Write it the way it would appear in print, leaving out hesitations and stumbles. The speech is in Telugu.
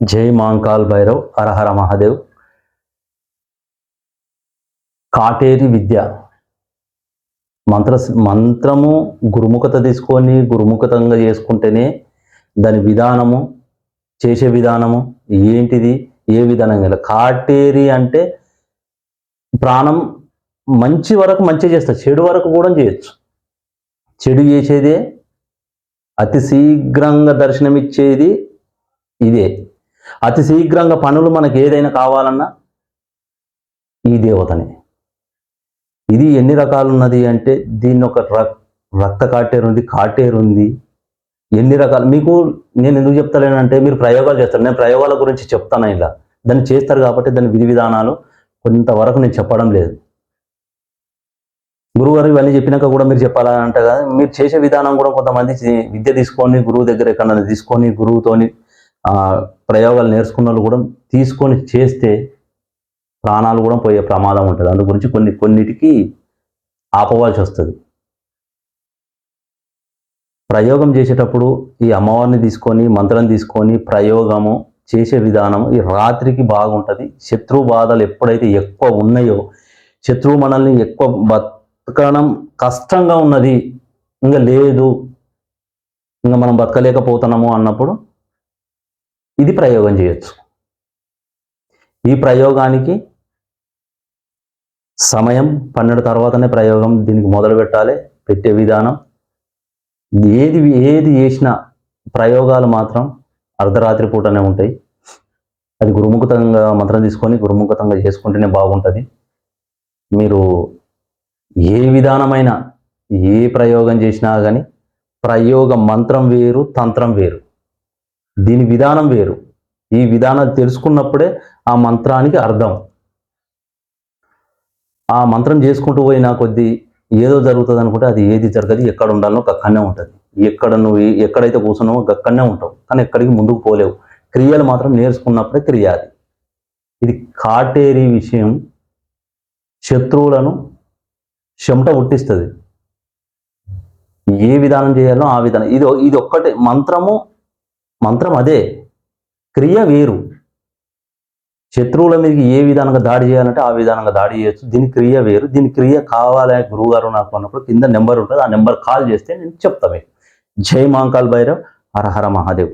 జై మాంకాల్ భైరవ్, హరహర మహాదేవ్. కాటేరి విద్య మంత్రము గురుముఖత తీసుకొని గురుముఖతంగా చేసుకుంటేనే దాని విధానము, చేసే విధానము ఏంటిది, ఏ విధానంగా. కాటేరి అంటే ప్రాణం మంచి వరకు మంచి చేస్తారు, చెడు వరకు కూడా చేయొచ్చు. చెడు చేసేదే అతి శీఘ్రంగా దర్శనమిచ్చేది ఇదే. అతి శీఘ్రంగా పనులు మనకి ఏదైనా కావాలన్నా ఈ దేవతనే. ఇది ఎన్ని రకాలు ఉన్నది అంటే దీన్ని ఒక రక్త కాటేరు ఉంది, కాటేరు ఉంది, ఎన్ని రకాలు. మీకు నేను ఎందుకు చెప్తానేనంటే మీరు ప్రయోగాలు చేస్తారు, నేను ప్రయోగాల గురించి చెప్తాను. ఇలా దాన్ని చేస్తారు కాబట్టి దాని విధి విధానాలు కొంతవరకు నేను చెప్పడం లేదు. గురువుగారు ఇవన్నీ చెప్పినాక కూడా మీరు చెప్పాలంటే కదా, మీరు చేసే విధానం కూడా కొంతమంది విద్య తీసుకొని గురువు దగ్గర ఎక్కడైనా తీసుకొని గురువుతోని ప్రయోగాలు నేర్చుకున్న వాళ్ళు కూడా తీసుకొని చేస్తే ప్రాణాలు కూడా పోయే ప్రమాదం ఉంటుంది. అందు గురించి కొన్నిటికి ఆపవాల్సి వస్తుంది. ప్రయోగం చేసేటప్పుడు ఈ అమ్మవారిని తీసుకొని మంత్రం తీసుకొని ప్రయోగము చేసే విధానం ఈ రాత్రికి బాగుంటుంది. శత్రువు బాధలు ఎప్పుడైతే ఎక్కువ ఉన్నాయో, శత్రువు మనల్ని ఎక్కువ బతకడం కష్టంగా ఉన్నది, ఇంకా లేదు, ఇంకా మనం బతకలేకపోతున్నాము అన్నప్పుడు ఇది ప్రయోగం చేయొచ్చు. ఈ ప్రయోగానికి సమయం 12 తర్వాతనే ప్రయోగం దీనికి మొదలు పెట్టాలి. పెట్టే విధానం ఏది చేసినా ప్రయోగాలు మాత్రం అర్ధరాత్రి పూటనే ఉంటాయి. అది గురుముఖతంగా మంత్రం తీసుకొని గురుముఖతంగా చేసుకుంటేనే బాగుంటుంది. మీరు ఏ విధానమైన ఏ ప్రయోగం చేసినా కానీ ప్రయోగ మంత్రం వేరు, తంత్రం వేరు, దీని విధానం వేరు. ఈ విధానాలు తెలుసుకున్నప్పుడే ఆ మంత్రానికి అర్థం. ఆ మంత్రం చేసుకుంటూ పోయినా కొద్దీ ఏదో జరుగుతుంది అనుకుంటే అది ఏది జరగదు. ఎక్కడ ఉండాలో అక్కడనే ఉంటుంది. నువ్వు ఎక్కడైతే కూర్చున్నావో అక్కడనే ఉంటావు, కానీ ఎక్కడికి ముందుకు పోలేవు. క్రియలు మాత్రం నేర్చుకున్నప్పుడే క్రియ అది. ఇది కాటేరి విషయం శత్రువులను చెమట పుట్టిస్తుంది. ఏ విధానం చేయాలో ఆ విధానం. ఇది ఒక్కటే మంత్రం అదే, క్రియ వేరు. శత్రువుల మీదకి ఏ విధానంగా దాడి చేయాలంటే ఆ విధానంగా దాడి చేయొచ్చు. దీని క్రియ వేరు. దీని క్రియ కావాలి గురువుగారు నాకు అన్నప్పుడు కింద నెంబర్ ఉంటుంది, ఆ నెంబర్ కాల్ చేస్తే నేను చెప్తాను. జై మాంకాల్ భైరవ్, హర హర మహాదేవ్.